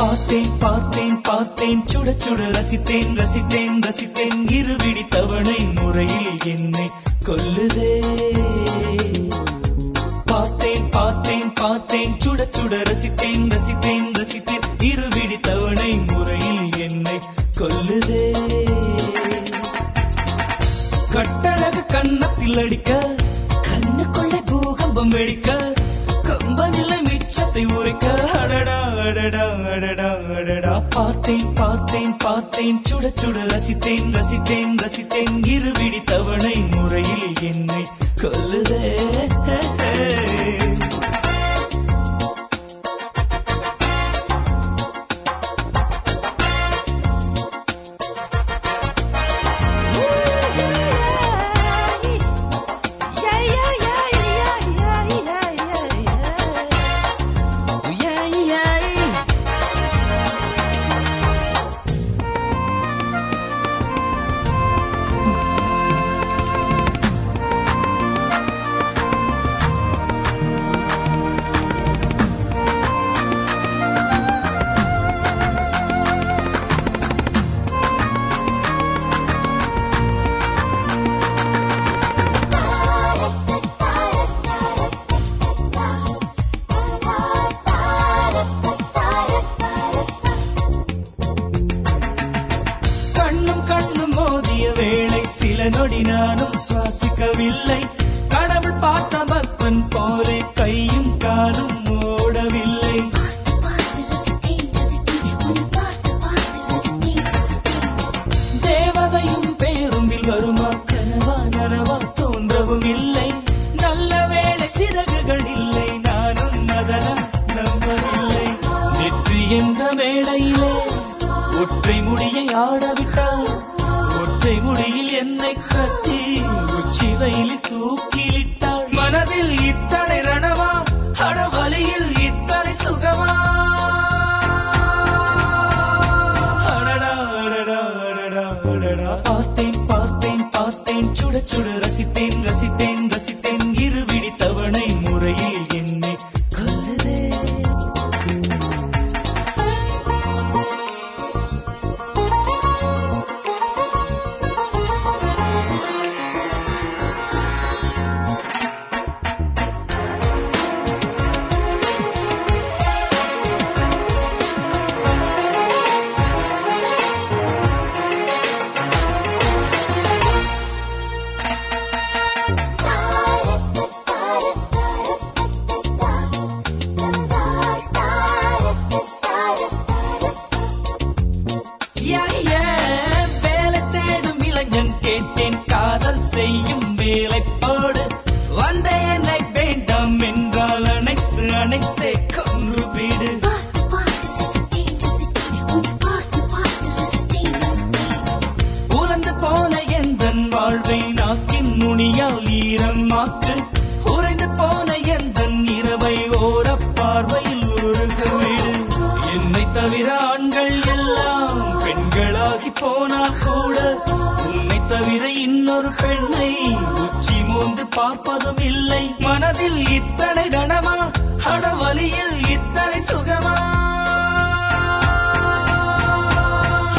பார்த்தேன் பார்த்தேன் பார்த்தேன் சுட சுட ரசித்தேன் ரசித்தேன் ரசித்தேன் இருவிடி தவணை முறையில் என்னை கொல்லுதே. பார்த்தேன் பார்த்தேன் பார்த்தேன் சுட சுட ரசித்தேன் ரசித்தேன் ரசித்தேன் இருவிடி தவணை முறையில் என்னை கொல்லுதே. கட்டழகு கண்ணத்தில் அடிக்க கண்ணுக்குள்ளே பூகம்பம் வெடிக்க கம்பனிலை மிச்சத்தை உரைக்க அடடா அடடா அடடா அடடா. பார்த்தேன் பார்த்தேன் பார்த்தேன் சுட சுட ரசித்தேன் ரசித்தேன் ரசித்தேன் இருவிடி தவணை முறையில் என்னை கொல்லுதே. சில நொடி நானும் சுவாசிக்கவில்லை. கடவுள் பார்த்த பக்தன் போலே கையும் காலும் ஓடவில்லை. தேவதையும் பேருந்தில் வருமா கனவா நனவா தோன்றவும் இல்லை. நல்ல வேளை சிறகுகள் இல்லை நானும் அதனால் நம்பவில்லை. வெற்றி என்ற மேடையிலே ஒற்றை முடியை ஆடவிட்டால் ஒற்றை முடியில் என்னை கட்டி உச்சி வயலில் தூக்கிலிட்டாள். மனதில் இத்தனை ரணமா அடவலியில் இத்தனை சுகமா அடடா அடடா அடடா அடடா. பார்த்தேன் பார்த்தேன் பார்த்தேன் சுட சுட ரசித்தேன் ரசித்தேன் ரசித்தேன் இருவிடி தவணை முறையில் என்னை கொல்லுதே. கேட்டேன் காதல் செய்யும் வேலைப்பாடு வந்த என்னை வேண்டாம் என்றால் அனைத்து அனைத்தே கொன்று வீடு. உலர்ந்து போன எந்தன் வாழ்வை நாக்கின் நுனியால் ஈரமாக்கு. உறைந்து போன எந்தன் இரவை ஓர பார்வையில் உருக வீடு. என்னை தவிர ஆண்கள் எல்லாம் பெண்களாகி போனால் கூட உன்னை தவிர இன்னொரு பெண்ணை உச்சி மோந்து பார்ப்பதும் இல்லை. மனதில் இத்தனை ரணமா அடவலியில் இத்தனை சுகமா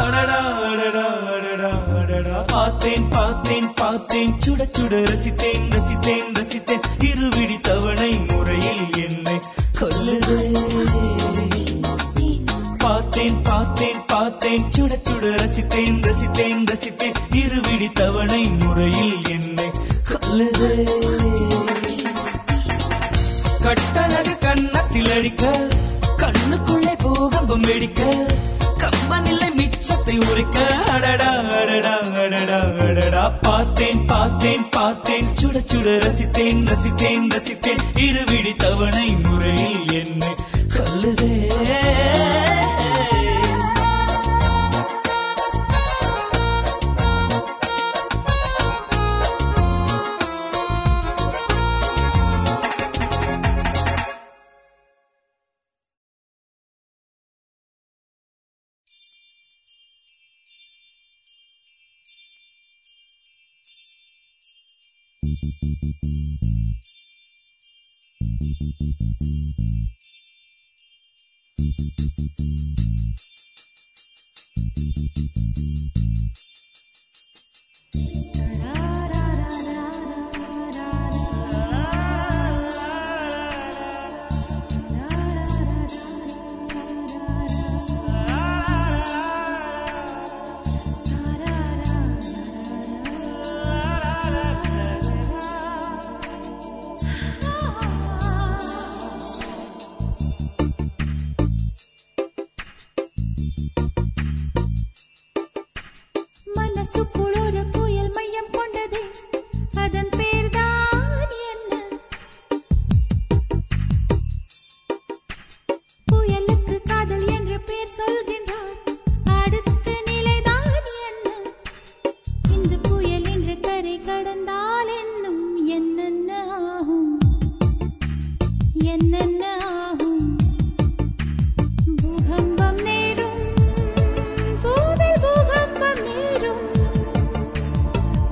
அடடா அடடா அடடா அடடா. பார்த்தேன் பார்த்தேன் பார்த்தேன் சுட சுட ரசித்தேன் ரசித்தேன் ரசித்தேன் இருவிடி தவணை முறையில் என்னை கொல்லுதே. பார்த்தேன் பார்த்தேன் பார்த்தேன் சுட சுட ரசித்தேன் ரசித்தேன் ரசித்தேன் இருவிடி தவணை முறையில் என்னை கொல்லுதே. கட்டழகு கண்ணத்தில் அடிக்க கண்ணுக்குள்ளே பூகம்பம் வெடிக்க கம்பனில்லை மிச்சத்தை உரைக்க அடடா அடடா அடடா அடடா. பார்த்தேன் பார்த்தேன் பார்த்தேன் சுட சுட ரசித்தேன் ரசித்தேன் ரசித்தேன் இருவிடி தவணை முறையில் என்னை கொல்லுதே. மனசுக்குள் ஒரு புயல் மையம் கொண்டது, அதன் பேர்தான் என்ன? புயலுக்கு காதல் என்று பேர் சொல்கின்றார், அடுத்த நிலைதான் என்ன? இந்த புயல் என்று கரை கடந்தால் இன்னும் என்னென்ன ஆகும், என்னென்ன ஆகும்? பூகம்பம் நேரும், பூவில் பூகம்பம் நேரும்,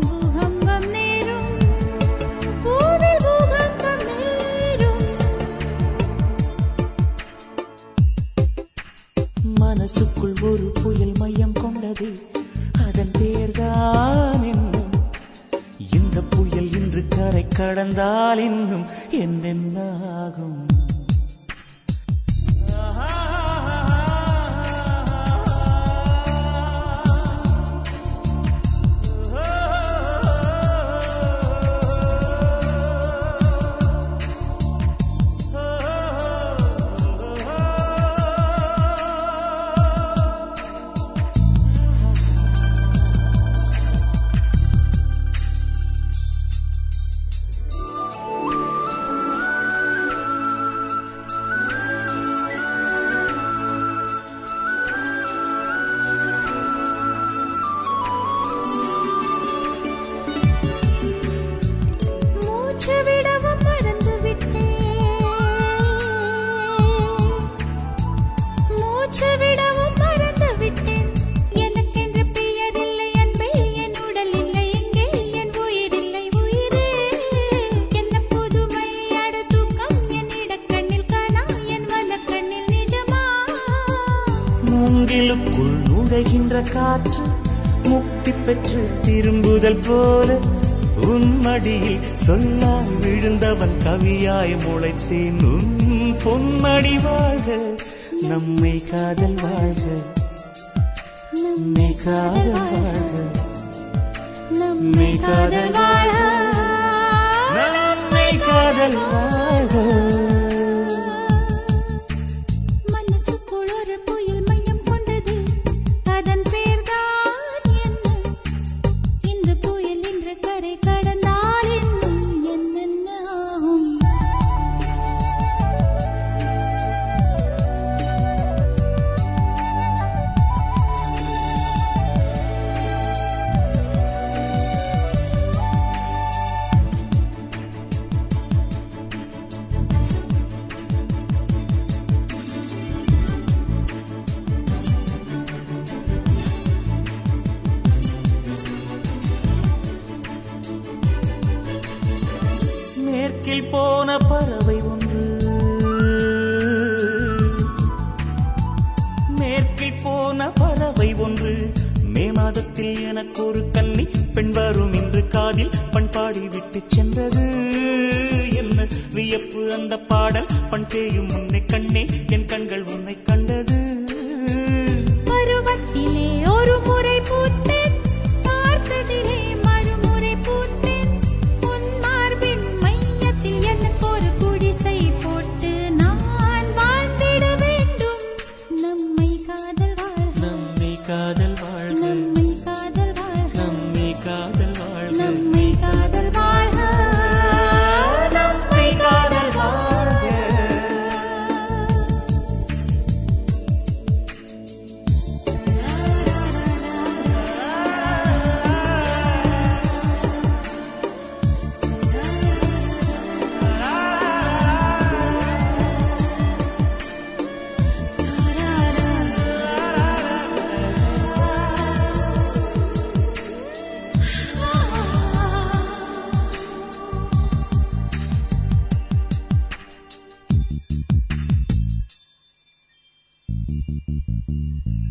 பூகம்பம் நேரும், பூவில் பூகம்பம் நேரும். மனசுக்குள் ஒரு புயல் மையம் கொண்டது, அதன் பேர்தான் என்ன? இந்த புயல் இன்று கரை கடந்தால் இன்னும் என்னென்ன ஆகும்? மூச்சு விடவும் மறந்து விட்டேன், மூச்சு விடவும் மறந்து விட்டேன். எனக்கென்று பெயர் இல்லை அன்பே, என் உடல் இல்லை இங்கே, என் உயிர் இல்லை உயிரே. என்ன புதுமை அட தூக்கம், என் இடக்கண்ணில் காணா, என் வலக்கண்ணில் நிஜமா? மூங்கிலுக்குள் நுழைகின்ற காற்று முக்தி பெற்று திரும்புதல் போல, உன் மடியில் சொல்லாய் விழுந்தவன் கவியாய் முளைத்தேன். உன் பொன்மடி வாழ்க, நம்மை காதல் வாழ்க, நம்மை காதல் வாழ்க, நம்மை காதல் வாழ, நம்மை காதல் வாழ்க. மனசுக்குள் ஒரு புயல் மையம் கொண்டது, அதன் பேர்தான் என்ன? இந்த புயல் இன்று கரை கடந்தால் இன்னும் என்னென்ன ஆகும்? மேற்கில் போன பறவை ஒன்று, மேற்கில் போன பறவை ஒன்று, மே மாதத்தில் எனக்கு ஒரு கன்னி பெண் வரும் என்று காதில் பண்பாடி விட்டு சென்றது. என்ன வியப்பு அந்த பாடல், பண் தேயும் முன்னை கண்ணே, என் கண்கள் உன்னை கண்டது. பருவத்திலே ஒரு முறை பூத்தேன், பார்த்ததிலே மறுமுறை பூத்தேன். உன் மார்பின் மையத்தில் எனக்கு ஒரு குடிசை போட்டு நான் வாழ்ந்திட வேண்டும். நம்மை காதல் வாழ்க, நம்மை காதல் வாழ்க, நம்மை காதல் வாழ்க, நம்மை காதல் வாழ்க, நம்மை காதல் வாழ்க, நம்மை காதல் வாழ்க. Thank you.